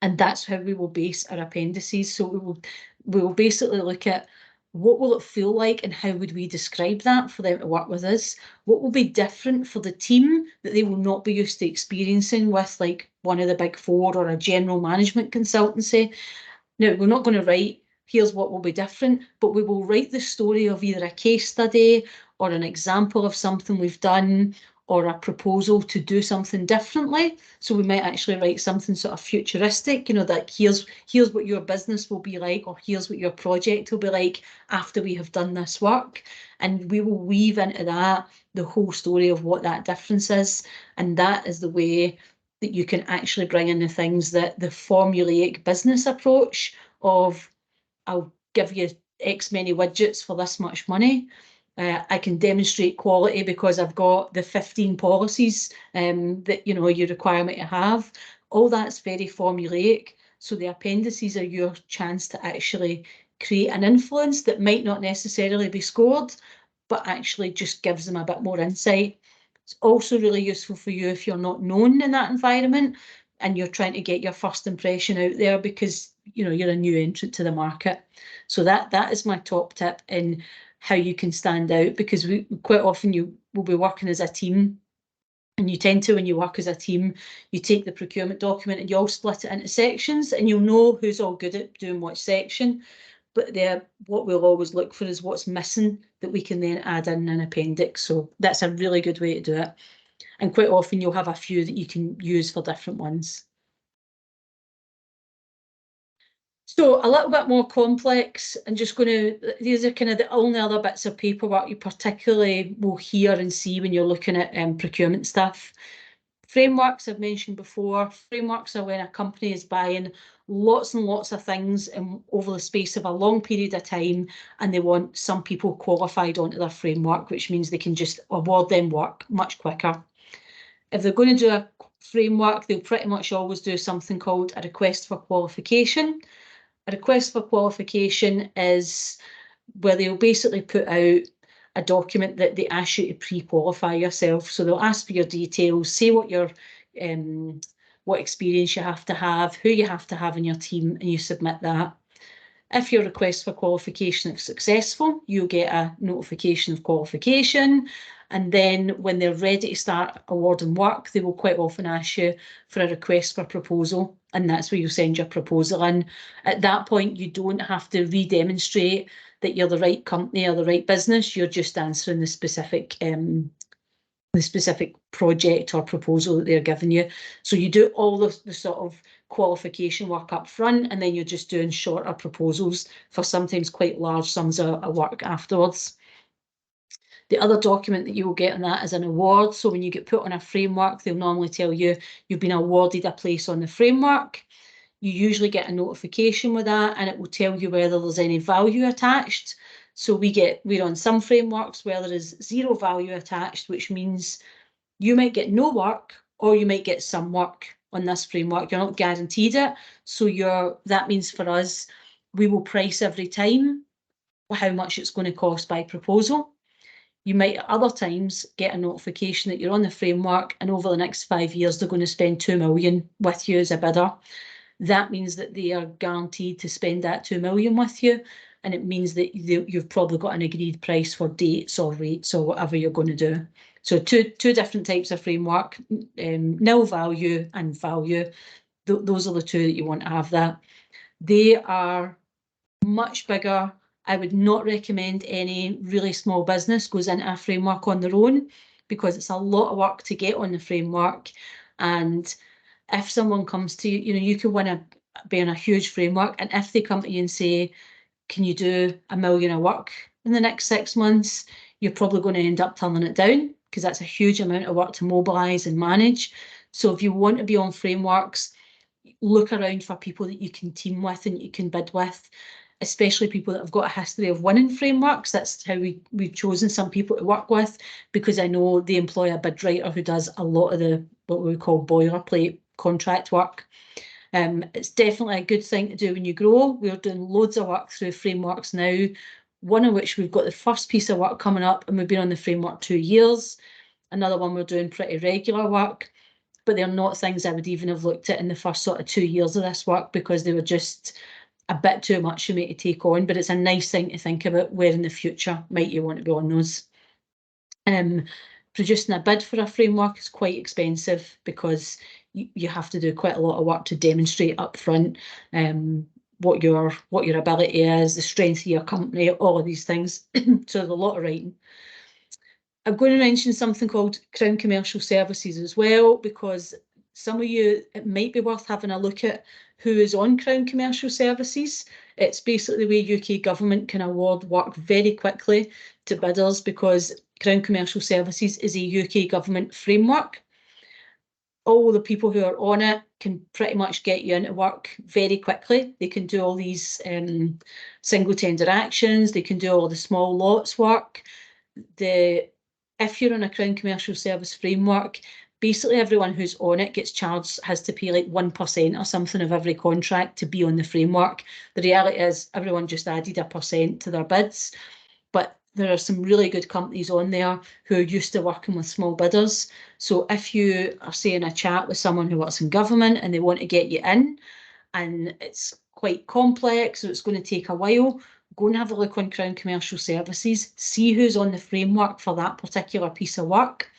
And that's how we will base our appendices. So we will basically look at what will it feel like and how would we describe that for them to work with us? What will be different for the team that they will not be used to experiencing with like one of the big four or a general management consultancy? Now, we're not going to write, here's what will be different, but we will write the story of either a case study or an example of something we've done or a proposal to do something differently. So we might actually write something sort of futuristic, that here's what your business will be like, or here's what your project will be like after we have done this work. And we will weave into that the whole story of what that difference is. And that is the way that you can actually bring in the things that the formulaic business approach of, I'll give you X many widgets for this much money. I can demonstrate quality because I've got the 15 policies that you require me to have. All that's very formulaic. So the appendices are your chance to actually create an influence that might not necessarily be scored, but actually just gives them a bit more insight. It's also really useful for you if you're not known in that environment and you're trying to get your first impression out there, because you're a new entrant to the market. So that is my top tip in how you can stand out, because we quite often you will be working as a team, and you tend to, when you work as a team, you take the procurement document and you all split it into sections, and you'll know who's all good at doing what section. But what we'll always look for is what's missing that we can then add in an appendix. So that's a really good way to do it. And quite often you'll have a few that you can use for different ones. So a little bit more complex, and these are kind of the only other bits of paperwork you particularly will hear and see when you're looking at procurement stuff. Frameworks I've mentioned before. Frameworks are when a company is buying lots and lots of things over the space of a long period of time, and they want some people qualified onto their framework, which means they can just award them work much quicker. If they're going to do a framework, they'll pretty much always do something called a request for qualification. A request for qualification is where they'll basically put out a document that they ask you to pre-qualify yourself. So they'll ask for your details, say what experience you have to have, who you have to have in your team, and you submit that. If your request for qualification is successful, you'll get a notification of qualification. And then when they're ready to start awarding work, they will quite often ask you for a request for proposal. And that's where you send your proposal in. At that point, you don't have to re-demonstrate that you're the right company or the right business. You're just answering the specific project or proposal that they're giving you. So you do all the sort of qualification work up front, and then you're just doing shorter proposals for sometimes quite large sums of work afterwards. The other document that you will get on that is an award. So when you get put on a framework, they'll normally tell you you've been awarded a place on the framework. You usually get a notification with that, and it will tell you whether there's any value attached. So we're on some frameworks where there is 0 value attached, which means you might get no work or you might get some work on this framework. You're not guaranteed it. So that means for us, we will price every time how much it's going to cost by proposal. You might at other times get a notification that you're on the framework, and over the next 5 years, they're going to spend 2 million with you as a bidder. That means that they are guaranteed to spend that 2 million with you. And it means that you've probably got an agreed price for dates or rates or whatever you're going to do. So two different types of framework, nil value and value. Those are the two that you want to have that. They are much bigger. I would not recommend any really small business goes into a framework on their own, because it's a lot of work to get on the framework. And if someone comes to you, you can win be on a huge framework, and if they come to you and say, can you do $1 million of work in the next 6 months, you're probably going to end up turning it down, because that's a huge amount of work to mobilise and manage. So if you want to be on frameworks, look around for people that you can team with and you can bid with, especially people that have got a history of winning frameworks. That's how we've chosen some people to work with, because I know they employ a bid writer who does a lot of the what we call boilerplate contract work. It's definitely a good thing to do when you grow. We're doing loads of work through frameworks now, one of which we've got the first piece of work coming up, and we've been on the framework 2 years. Another one we're doing pretty regular work, but they're not things I would even have looked at in the first sort of 2 years of this work, because they were just a bit too much for me to take on. But it's a nice thing to think about, where in the future might you want to be on those. Producing a bid for a framework is quite expensive, because you have to do quite a lot of work to demonstrate up front what your ability is, the strength of your company, all of these things. So there's a lot of writing. I'm going to mention something called Crown Commercial Services as well, because some of you, it might be worth having a look at who is on Crown Commercial Services. It's basically the way UK government can award work very quickly to bidders, because Crown Commercial Services is a UK government framework. All the people who are on it can pretty much get you into work very quickly. They can do all these single tender actions. They can do all the small lots work. If you're on a Crown Commercial Service framework, basically everyone who's on it has to pay like 1% or something of every contract to be on the framework. The reality is everyone just added 1% to their bids, but there are some really good companies on there who are used to working with small bidders. So if you are, say, in a chat with someone who works in government and they want to get you in, and it's quite complex, so it's going to take a while, go and have a look on Crown Commercial Services, see who's on the framework for that particular piece of work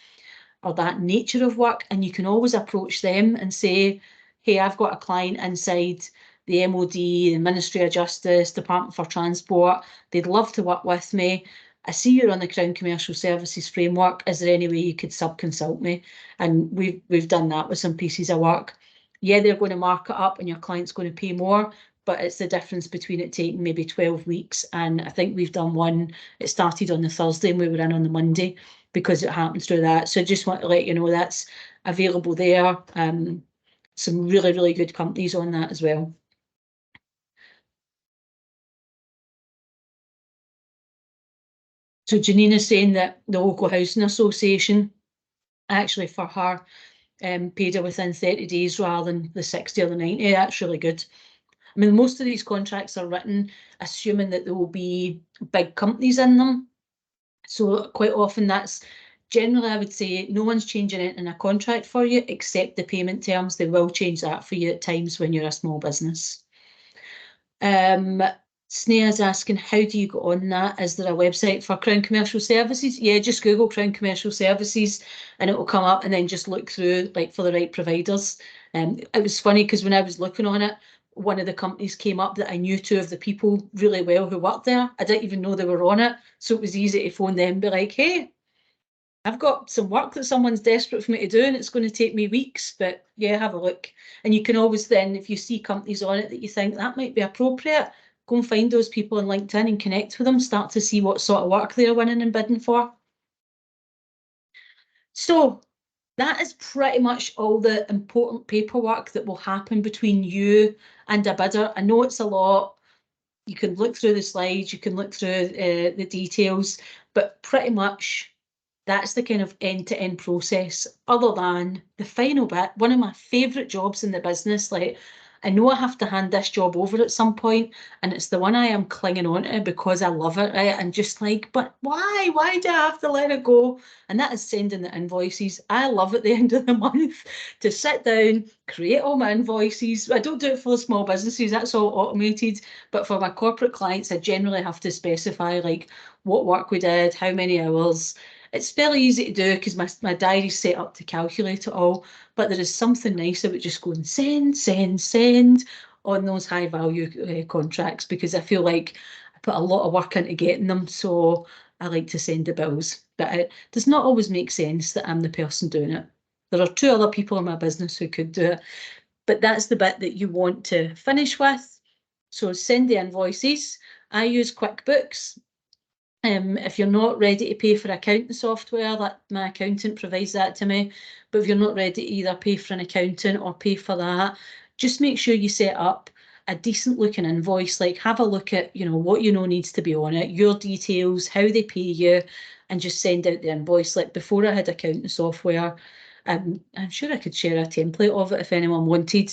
or that nature of work, and you can always approach them and say, hey, I've got a client inside the MOD, the Ministry of Justice, Department for Transport, they'd love to work with me. I see you're on the Crown Commercial Services framework. Is there any way you could sub-consult me? And we've done that with some pieces of work. Yeah, they're going to mark it up and your client's going to pay more, but it's the difference between it taking maybe 12 weeks. And I think we've done one, it started on the Thursday and we were in on the Monday, because it happened through that. So I just want to let you know that's available there. Some really, really good companies on that as well. So Janina's saying that the local housing association, actually for her, paid her within 30 days rather than the 60 or the 90. That's really good. I mean, most of these contracts are written assuming that there will be big companies in them. So quite often that's generally, I would say, no one's changing it in a contract for you except the payment terms. They will change that for you at times when you're a small business. Sneha's asking, how do you go on that? Is there a website for Crown Commercial Services? Yeah, just Google Crown Commercial Services and it will come up, and then just look through like for the right providers. It was funny because when I was looking on it, one of the companies came up that I knew 2 of the people really well who worked there. I didn't even know they were on it. So it was easy to phone them and be like, hey, I've got some work that someone's desperate for me to do and it's going to take me weeks, but yeah, have a look. And you can always then, if you see companies on it that you think that might be appropriate, go and find those people on LinkedIn and connect with them, start to see what sort of work they're winning and bidding for. So that is pretty much all the important paperwork that will happen between you and a bidder. I know it's a lot. You can look through the slides, you can look through the details, but pretty much that's the kind of end-to-end process, other than the final bit. One of my favourite jobs in the business, like, I know I have to hand this job over at some point, and it's the one I am clinging on to because I love it, right? I'm just like, but why? Why do I have to let it go? And that is sending the invoices. I love at the end of the month to sit down, create all my invoices. I don't do it for the small businesses, that's all automated. But for my corporate clients, I generally have to specify like what work we did, how many hours. It's fairly easy to do because my diary's set up to calculate it all, but there is something nice about just going send on those high value contracts, because I feel like I put a lot of work into getting them, so I like to send the bills. But it does not always make sense that I'm the person doing it. There are 2 other people in my business who could do it, but that's the bit that you want to finish with. So send the invoices. I use QuickBooks. If you're not ready to pay for accounting software, that my accountant provides that to me. But if you're not ready to either pay for an accountant or pay for that, just make sure you set up a decent looking invoice. Like, have a look at, you know, what you know needs to be on it, your details, how they pay you, and just send out the invoice. Like, before I had accounting software, I'm sure I could share a template of it if anyone wanted.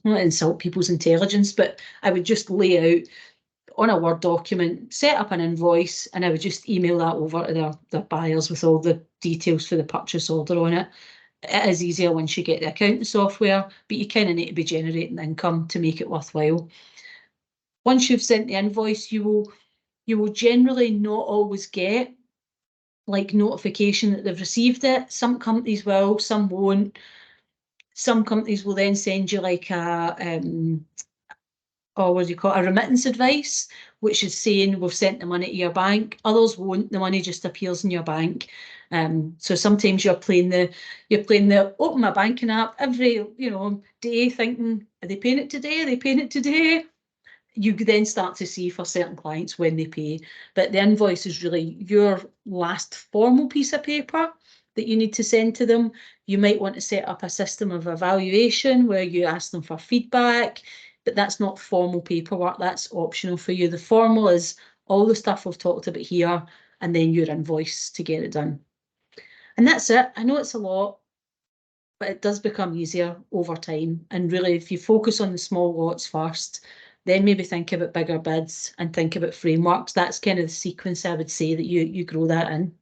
Not insult people's intelligence, but I would just lay out on a Word document, set up an invoice, and I would just email that over to their buyers with all the details for the purchase order on it. It is easier once you get the accounting software, but you kind of need to be generating income to make it worthwhile. Once you've sent the invoice, you will generally not always get like notification that they've received it. Some companies will, some won't. Some companies will then send you like a or what do you call it, a remittance advice, which is saying we've sent the money to your bank. Others won't. The money just appears in your bank. So sometimes you're playing the open my banking app every day, thinking, are they paying it today? Are they paying it today? You then start to see for certain clients when they pay. But the invoice is really your last formal piece of paper that you need to send to them. You might want to set up a system of evaluation where you ask them for feedback, but that's not formal paperwork. That's optional for you. The formal is all the stuff we've talked about here, and then your invoice to get it done. And that's it. I know it's a lot, but it does become easier over time. And really, if you focus on the small lots first, then maybe think about bigger bids and think about frameworks. That's kind of the sequence I would say that you grow that in.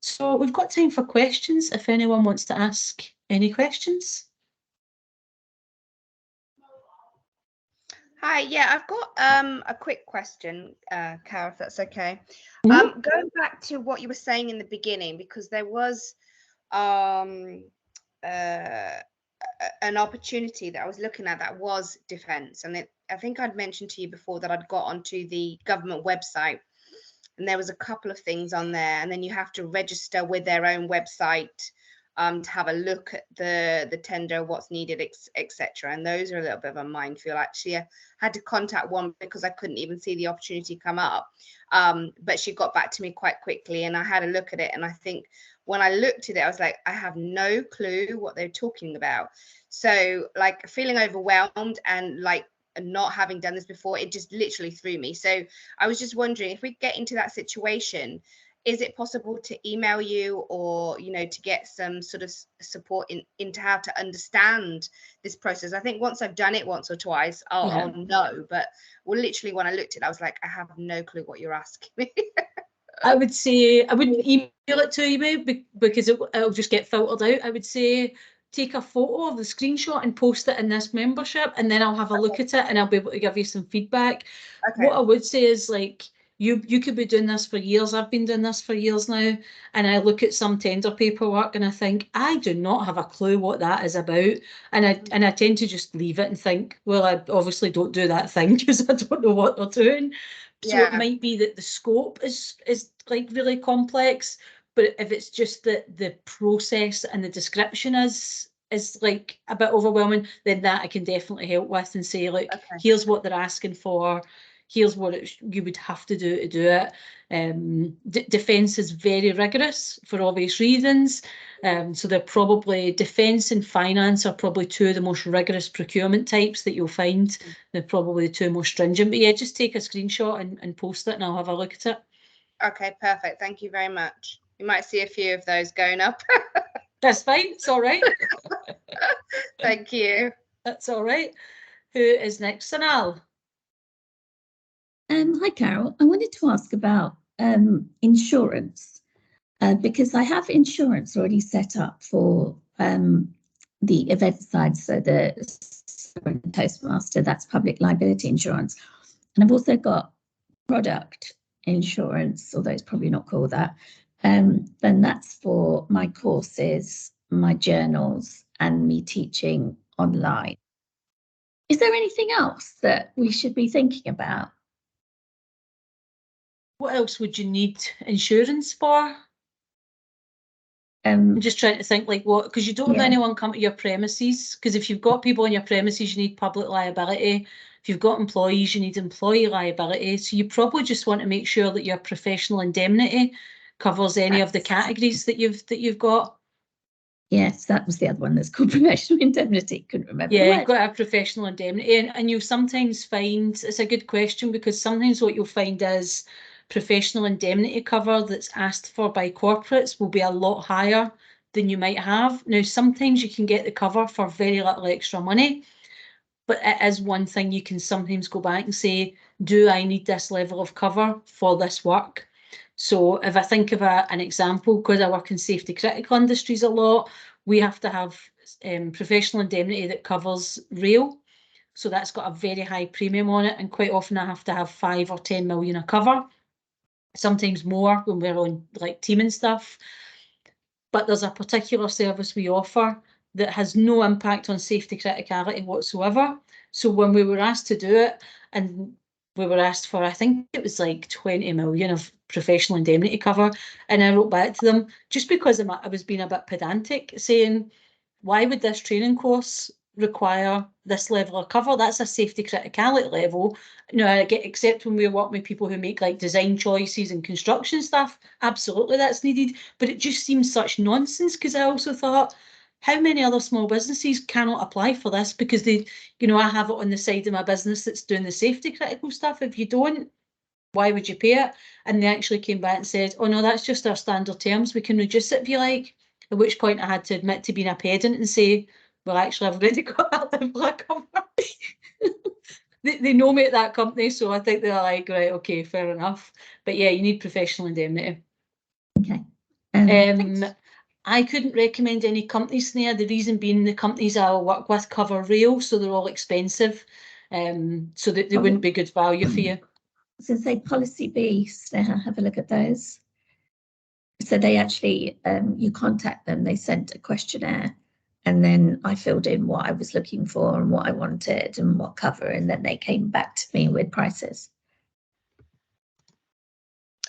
So we've got time for questions if anyone wants to ask any questions. Hi, yeah, I've got a quick question, Cara, if that's okay. Mhm. Going back to what you were saying in the beginning, because there was an opportunity that I was looking at that was defence, and I think I'd mentioned to you before that I'd got onto the government website, and there was a couple of things on there, and then you have to register with their own website to have a look at the tender, what's needed, etc. And those are a little bit of a minefield. Actually, I had to contact one because I couldn't even see the opportunity come up. But she got back to me quite quickly, and I had a look at it. And I think when I looked at it, I was like, I have no clue what they're talking about. So like feeling overwhelmed and like not having done this before, it just literally threw me. So I was just wondering, if we get into that situation, is it possible to email you, or to get some sort of support into how to understand this process? I think once I've done it once or twice, I'll know, but literally when I looked at it, I was like, I have no clue what you're asking me. I would say I wouldn't email it to you because it'll just get filtered out. I would say take a photo of the screenshot and post it in this membership, and then I'll have a look at it and I'll be able to give you some feedback. Okay. What I would say is, like, you could be doing this for years. I've been doing this for years now, and I look at some tender paperwork and I think, I do not have a clue what that is about, and I tend to just leave it and think, well, I obviously don't do that thing because I don't know what they're doing. So it might be that the scope is like really complex, but if it's just that the process and the description is like a bit overwhelming, then that I can definitely help with and say, like, here's what they're asking for. here's what you would have to do it. Defence is very rigorous for obvious reasons. So they're probably, defence and finance are probably two of the most rigorous procurement types that you'll find. They're probably the two most stringent. But yeah, just take a screenshot and post it and I'll have a look at it. Okay, perfect. Thank you very much. You might see a few of those going up. That's fine. It's all right. Thank you. That's all right. Who is next? Sanal. Hi, Carol. I wanted to ask about insurance because I have insurance already set up for the event side, so the Toastmaster, that's public liability insurance. And I've also got product insurance, although it's probably not called that. And that's for my courses, my journals, and me teaching online. Is there anything else that we should be thinking about? What else would you need insurance for? I'm just trying to think like what, because you don't have anyone come to your premises, because if you've got people in your premises, you need public liability. If you've got employees, you need employee liability. So you probably just want to make sure that your professional indemnity covers any of the categories that you've got. Yes, that was the other one that's called professional indemnity. Couldn't remember. Yeah, you've got to have professional indemnity, and you'll sometimes find, it's a good question, because sometimes what you'll find is professional indemnity cover that's asked for by corporates will be a lot higher than you might have. Now, sometimes you can get the cover for very little extra money, but it is one thing you can sometimes go back and say, do I need this level of cover for this work? So if I think of an example, because I work in safety critical industries a lot, we have to have professional indemnity that covers rail. So that's got a very high premium on it, and quite often I have to have 5 or 10 million of cover. Sometimes more when we're on like team and stuff. But there's a particular service we offer that has no impact on safety criticality whatsoever. So when we were asked to do it, and we were asked for, I think it was like 20 million of professional indemnity cover, and I wrote back to them, just because I was being a bit pedantic, saying, why would this training course require this level of cover? That's a safety criticality level. Except when we work with people who make like design choices and construction stuff, absolutely that's needed. But it just seems such nonsense, because I also thought, how many other small businesses cannot apply for this because they, I have it on the side of my business that's doing the safety critical stuff. If you don't, why would you pay it? And they actually came back and said, oh no, that's just our standard terms. We can reduce it if you like. At which point I had to admit to being a pedant and say, well, actually, I've already got that level of cover. They know me at that company, so I think they're like, right, okay, fair enough. But yeah, you need professional indemnity. Okay. I couldn't recommend any companies there. The reason being, the companies I work with cover rail, so they're all expensive. So that they wouldn't be good value for you. So say Policy Beast, have a look at those. So they actually, you contact them, they sent a questionnaire, and then I filled in what I was looking for and what I wanted and what cover, and then they came back to me with prices.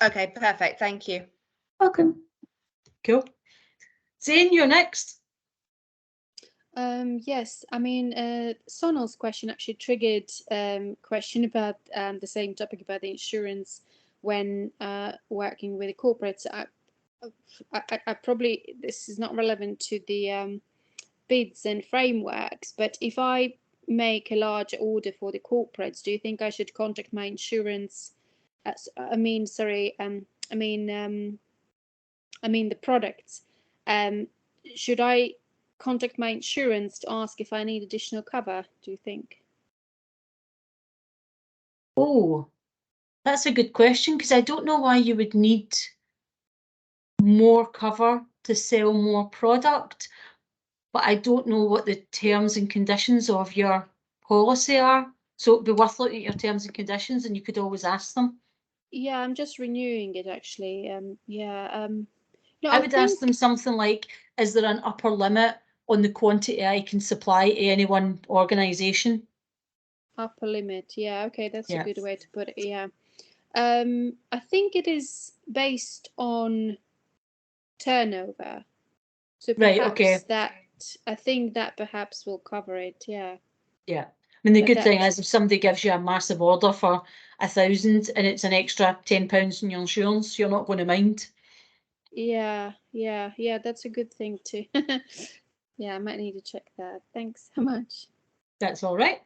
Okay, perfect. Thank you. Welcome. Cool. Zane, you're next. Yes, I mean, Sonal's question actually triggered question about the same topic about the insurance when working with a corporate. So I probably, this is not relevant to the bids and frameworks, but if I make a large order for the corporates, do you think I should contact my insurance? I mean the products. Should I contact my insurance to ask if I need additional cover, do you think? Oh, that's a good question, because I don't know why you would need more cover to sell more product, but I don't know what the terms and conditions of your policy are. So it'd be worth looking at your terms and conditions, and you could always ask them. Yeah, I'm just renewing it actually. No, I would ask them something like, is there an upper limit on the quantity I can supply to any one organisation? Upper limit, yeah, okay, that's a good way to put it. Yeah, I think it is based on turnover, so perhaps right, okay. I think that perhaps will cover it. Yeah. mean, the But good thing that's- is if somebody gives you a massive order for 1,000 and it's an extra £10 in your insurance, you're not going to mind. Yeah, that's a good thing too. Yeah, I might need to check that. Thanks so much. That's all right.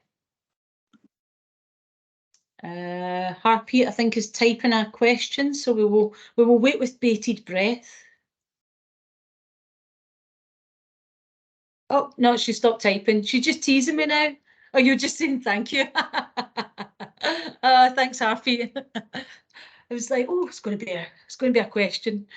Harpreet, I think, is typing a question, so we will wait with bated breath. Oh no, she stopped typing. She's just teasing me now. Oh, you're just saying thank you. Thanks, Harpreet. I was like, oh, it's going to be a question.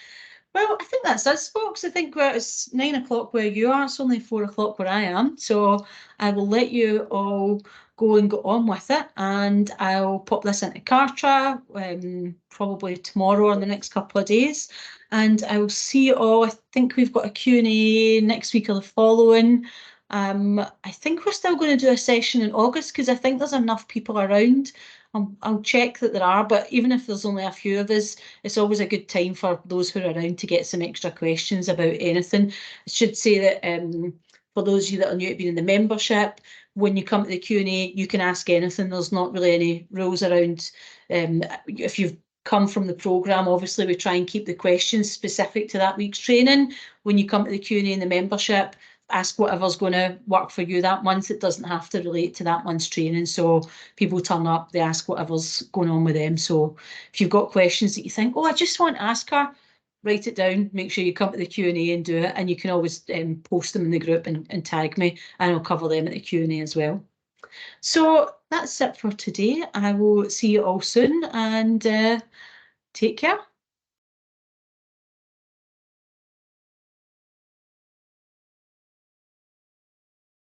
Well, I think that's us, folks. I think it's 9 o'clock where you are. It's only 4 o'clock where I am. So I will let you all go and go on with it. And I'll pop this into Kartra probably tomorrow or in the next couple of days. And I will see you all. I think we've got a Q&A next week or the following. I think we're still going to do a session in August because I think there's enough people around. I'll check that there are, but even if there's only a few of us, it's always a good time for those who are around to get some extra questions about anything. I should say that for those of you that are new to being in the membership, when you come to the Q&A, you can ask anything. There's not really any rules around. If you've come from the programme, obviously we try and keep the questions specific to that week's training. When you come to the Q&A in the membership, ask whatever's going to work for you that month. It doesn't have to relate to that month's training. So people turn up, they ask whatever's going on with them. So if you've got questions that you think, oh, I just want to ask her, write it down, make sure you come to the Q&A and do it. And you can always post them in the group and tag me, and I'll cover them at the Q&A as well. So that's it for today. I will see you all soon, and take care.